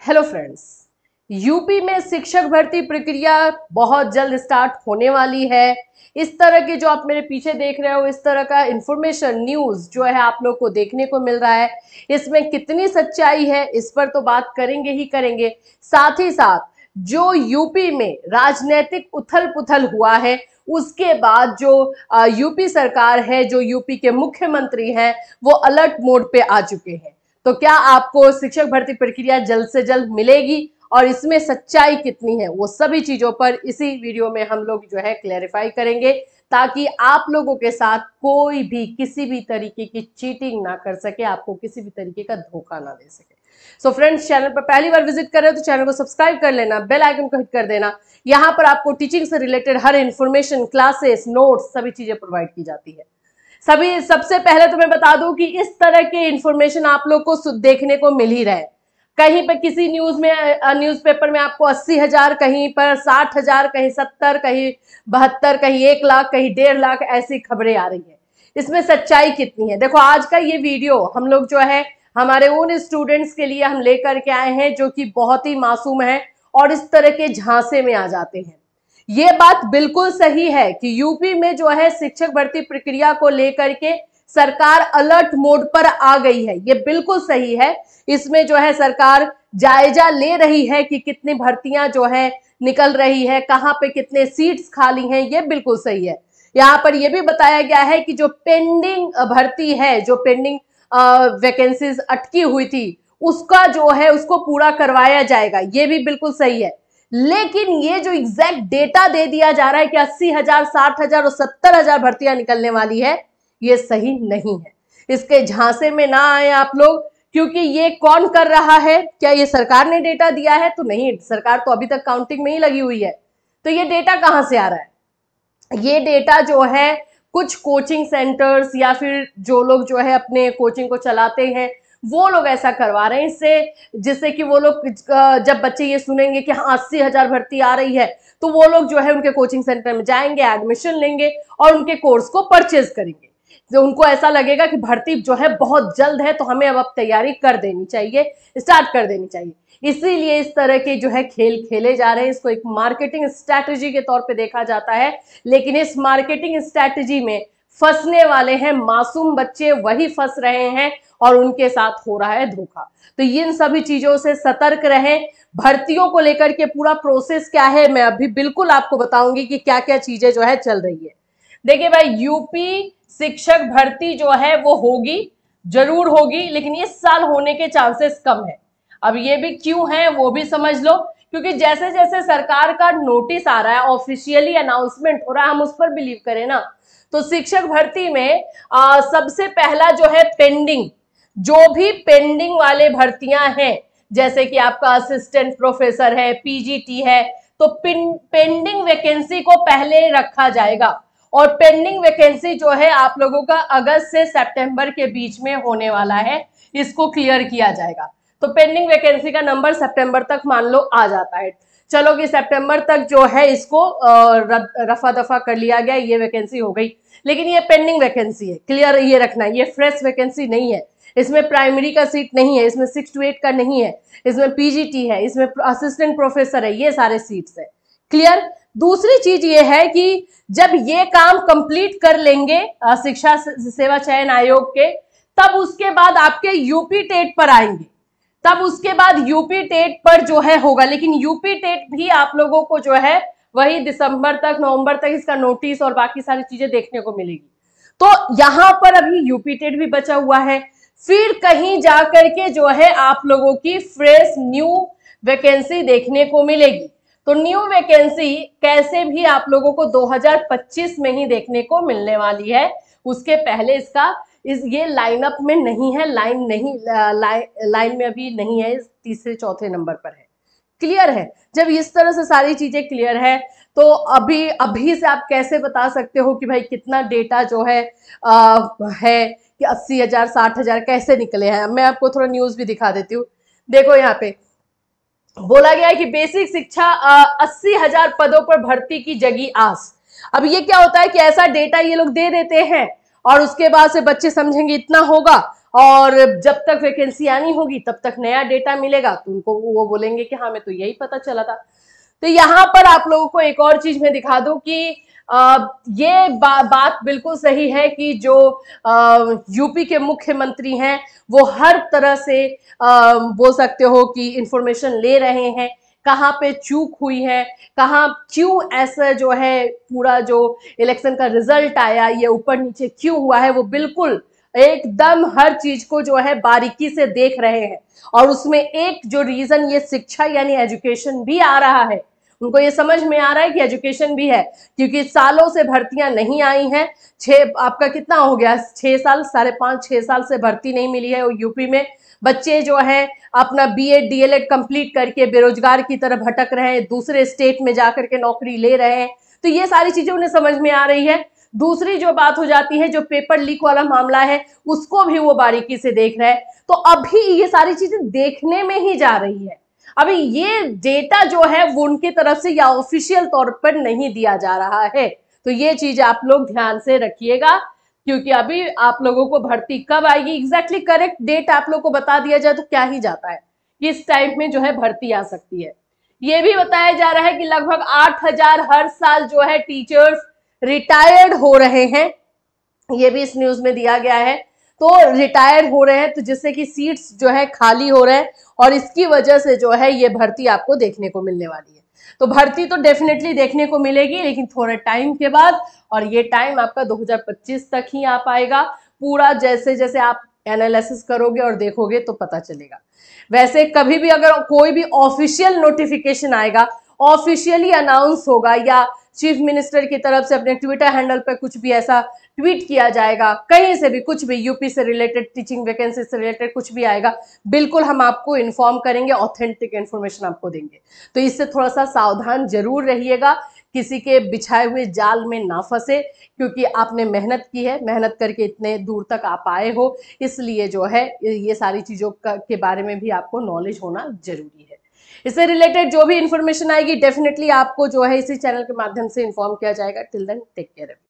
Hello friends, UP में शिक्षक भर्ती प्रक्रिया बहुत जल्द स्टार्ट होने वाली है। इस तरह के जो आप मेरे पीछे देख रहे हो, इस तरह का इंफॉर्मेशन न्यूज़ जो है आप लोग को देखने को मिल रहा है। इसमें कितनी सच्चाई है इस पर तो बात करेंगे ही करेंगे। साथ ही साथ जो यूपी में राजनीतिक उथल पुथल हुआ है, उसके बाद जो यूपी सरकार है, जो यूपी के मुख्यमंत्री हैं, वो अलर्ट मोड पे आ चुके हैं। तो क्या आपको शिक्षक भर्ती प्रक्रिया जल्द से जल्द मिलेगी और इसमें सच्चाई कितनी है, वो सभी चीजों पर इसी वीडियो में हम लोग जो है क्लैरिफाई करेंगे, ताकि आप लोगों के साथ कोई भी किसी भी तरीके की चीटिंग ना कर सके, आपको किसी भी तरीके का धोखा ना दे सके। सो फ्रेंड्स, चैनल पर पहली बार विजिट कर रहे हो तो चैनल को सब्सक्राइब कर लेना, बेल आइकन को हिट कर देना। यहाँ पर आपको टीचिंग से रिलेटेड हर इंफॉर्मेशन, क्लासेस, नोट्स, सभी चीजें प्रोवाइड की जाती है। सबसे पहले तो मैं बता दूं कि इस तरह के इंफॉर्मेशन आप लोग को देखने को मिल ही रहे। कहीं पर किसी न्यूज़पेपर में आपको 80,000, कहीं पर 60,000, कहीं 70, कहीं 72, कहीं 1 लाख, कहीं 1.5 लाख, ऐसी खबरें आ रही है। इसमें सच्चाई कितनी है? देखो, आज का ये वीडियो हम लोग जो है हमारे उन स्टूडेंट्स के लिए हम लेकर के आए हैं जो कि बहुत ही मासूम है और इस तरह के झांसे में आ जाते हैं। ये बात बिल्कुल सही है कि यूपी में जो है शिक्षक भर्ती प्रक्रिया को लेकर के सरकार अलर्ट मोड पर आ गई है। ये बिल्कुल सही है। इसमें जो है सरकार जायजा ले रही है कि कितनी भर्तियां जो है निकल रही है, कहां पे कितने सीट्स खाली हैं, ये बिल्कुल सही है। यहाँ पर यह भी बताया गया है कि जो पेंडिंग भर्ती है, जो पेंडिंग वैकेंसीज अटकी हुई थी, उसका जो है उसको पूरा करवाया जाएगा, ये भी बिल्कुल सही है। लेकिन ये जो एग्जैक्ट डेटा दे दिया जा रहा है कि 80,000, 60,000 और 70,000 भर्तियां निकलने वाली है, ये सही नहीं है। इसके झांसे में ना आए आप लोग, क्योंकि ये कौन कर रहा है? क्या ये सरकार ने डेटा दिया है? तो नहीं, सरकार तो अभी तक काउंटिंग में ही लगी हुई है। तो ये डेटा कहां से आ रहा है? ये डेटा जो है कुछ कोचिंग सेंटर्स या फिर जो लोग जो है अपने कोचिंग को चलाते हैं, वो लोग ऐसा करवा रहे हैं, इससे जिससे कि वो लोग जब बच्चे ये सुनेंगे कि हाँ 80,000 भर्ती आ रही है, तो वो लोग जो है उनके कोचिंग सेंटर में जाएंगे, एडमिशन लेंगे और उनके कोर्स को परचेज करेंगे। तो उनको ऐसा लगेगा कि भर्ती जो है बहुत जल्द है, तो हमें अब तैयारी कर देनी चाहिए, स्टार्ट कर देनी चाहिए। इसीलिए इस तरह के जो है खेल खेले जा रहे हैं। इसको एक मार्केटिंग स्ट्रैटेजी के तौर पे देखा जाता है, लेकिन इस मार्केटिंग स्ट्रैटेजी में फंसने वाले हैं मासूम बच्चे, वही फंस रहे हैं और उनके साथ हो रहा है धोखा। तो इन सभी चीजों से सतर्क रहें। भर्तियों को लेकर के पूरा प्रोसेस क्या है, मैं अभी बिल्कुल आपको बताऊंगी कि क्या क्या चीजें जो है चल रही है। देखिए भाई, यूपी शिक्षक भर्ती जो है वो होगी, जरूर होगी, लेकिन इस साल होने के चांसेस कम है। अब ये भी क्यों है वो भी समझ लो, क्योंकि जैसे जैसे सरकार का नोटिस आ रहा है, ऑफिशियली अनाउंसमेंट हो रहा है, हम उस पर बिलीव करें ना, तो शिक्षक भर्ती में सबसे पहला जो है पेंडिंग, जो भी पेंडिंग वाले भर्तियां हैं, जैसे कि आपका असिस्टेंट प्रोफेसर है, पीजीटी है, तो पेंडिंग वैकेंसी को पहले रखा जाएगा। और पेंडिंग वैकेंसी जो है आप लोगों का अगस्त से सितंबर के बीच में होने वाला है, इसको क्लियर किया जाएगा। तो पेंडिंग वैकेंसी का नंबर सितंबर तक मान लो आ जाता है। चलो कि सितंबर तक जो है इसको रफा दफा कर लिया गया, ये वैकेंसी हो गई, लेकिन ये पेंडिंग वैकेंसी है, क्लियर ये रखना, ये फ्रेश वैकेंसी नहीं है। इसमें प्राइमरी का सीट नहीं है, इसमें 6 to 8 का नहीं है, इसमें पीजीटी है, इसमें असिस्टेंट प्रोफेसर है, ये सारे सीट्स है, क्लियर। दूसरी चीज ये है कि जब ये काम कंप्लीट कर लेंगे शिक्षा सेवा चयन आयोग के, तब उसके बाद आपके यूपी टेट पर आएंगे, तब उसके बाद यूपी टेट पर जो है होगा। लेकिन यूपी टेट भी आप लोगों को जो है वही दिसंबर तक, नवंबर तक इसका नोटिस और बाकी सारी चीजें देखने को मिलेगी। तो यहां पर अभी यूपी टेट भी बचा हुआ है। फिर कहीं जाकर के जो है आप लोगों की फ्रेश न्यू वैकेंसी देखने को मिलेगी। तो न्यू वैकेंसी कैसे भी आप लोगों को 2025 में ही देखने को मिलने वाली है, उसके पहले ये लाइनअप में नहीं है, लाइन में अभी नहीं है, तीसरे चौथे नंबर पर है, क्लियर है। जब इस तरह से सारी चीजें क्लियर है, तो अभी से आप कैसे बता सकते हो कि भाई कितना डेटा जो है कि 80,000, 60,000 कैसे निकले हैं? मैं आपको थोड़ा न्यूज भी दिखा देती हूँ। देखो, यहाँ पे बोला गया है कि बेसिक शिक्षा 80,000 पदों पर भर्ती की जगी आस। अब ये क्या होता है कि ऐसा डेटा ये लोग दे देते हैं और उसके बाद से बच्चे समझेंगे इतना होगा और जब तक वैकेंसी आनी होगी तब तक नया डेटा मिलेगा, तो उनको वो बोलेंगे कि हाँ, हमें तो यही पता चला था। तो यहाँ पर आप लोगों को एक और चीज मैं दिखा दूं कि ये बात बिल्कुल सही है कि जो यूपी के मुख्यमंत्री हैं वो हर तरह से बोल सकते हो कि इंफॉर्मेशन ले रहे हैं, कहाँ पे चूक हुई है, कहाँ क्यों ऐसा जो है पूरा जो इलेक्शन का रिजल्ट आया ये ऊपर नीचे क्यों हुआ है, वो बिल्कुल एकदम हर चीज को जो है बारीकी से देख रहे हैं। और उसमें एक जो रीजन ये शिक्षा यानी एजुकेशन भी आ रहा है, उनको ये समझ में आ रहा है कि एजुकेशन भी है, क्योंकि सालों से भर्तियां नहीं आई हैं। आपका कितना हो गया, 6 साल, 5.5 6 साल से भर्ती नहीं मिली है यूपी में। बच्चे जो है अपना बीएड डीएलएड कंप्लीट करके बेरोजगार की तरह भटक रहे हैं, दूसरे स्टेट में जाकर के नौकरी ले रहे हैं। तो ये सारी चीजें उन्हें समझ में आ रही है। दूसरी जो बात हो जाती है, जो पेपर लीक वाला मामला है, उसको भी वो बारीकी से देख रहे हैं। तो अभी ये सारी चीजें देखने में ही जा रही है। अभी ये डेटा जो है वो उनकी तरफ से या ऑफिशियल तौर पर नहीं दिया जा रहा है। तो ये चीज आप लोग ध्यान से रखिएगा, क्योंकि अभी आप लोगों को भर्ती कब आएगी, एग्जैक्टली करेक्ट डेट आप लोग को बता दिया जाए तो क्या ही जाता है, किस टाइम में जो है भर्ती आ सकती है। ये भी बताया जा रहा है कि लगभग 8,000 हर साल जो है टीचर्स रिटायर्ड हो रहे हैं, ये भी इस न्यूज में दिया गया है। तो रिटायर्ड हो रहे हैं, तो जिससे कि सीट्स जो है खाली हो रहे हैं, और इसकी वजह से जो है ये भर्ती आपको देखने को मिलने वाली है। तो भर्ती तो डेफिनेटली देखने को मिलेगी, लेकिन थोड़े टाइम के बाद, और ये टाइम आपका 2025 तक ही आ पाएगा। पूरा जैसे जैसे आप एनालिसिस करोगे और देखोगे तो पता चलेगा। वैसे कभी भी अगर कोई भी ऑफिशियल नोटिफिकेशन आएगा, ऑफिशियली अनाउंस होगा, या चीफ मिनिस्टर की तरफ से अपने ट्विटर हैंडल पर कुछ भी ऐसा ट्वीट किया जाएगा, कहीं से भी कुछ भी यूपी से रिलेटेड, टीचिंग वैकेंसी से रिलेटेड कुछ भी आएगा, बिल्कुल हम आपको इन्फॉर्म करेंगे, ऑथेंटिक इन्फॉर्मेशन आपको देंगे। तो इससे थोड़ा सा सावधान जरूर रहिएगा, किसी के बिछाए हुए जाल में ना फंसे, क्योंकि आपने मेहनत की है, मेहनत करके इतने दूर तक आप आए हो, इसलिए जो है ये सारी चीजों के बारे में भी आपको नॉलेज होना जरूरी है। इससे रिलेटेड जो भी इंफॉर्मेशन आएगी डेफिनेटली आपको जो है इसी चैनल के माध्यम से इन्फॉर्म किया जाएगा। Till then take care.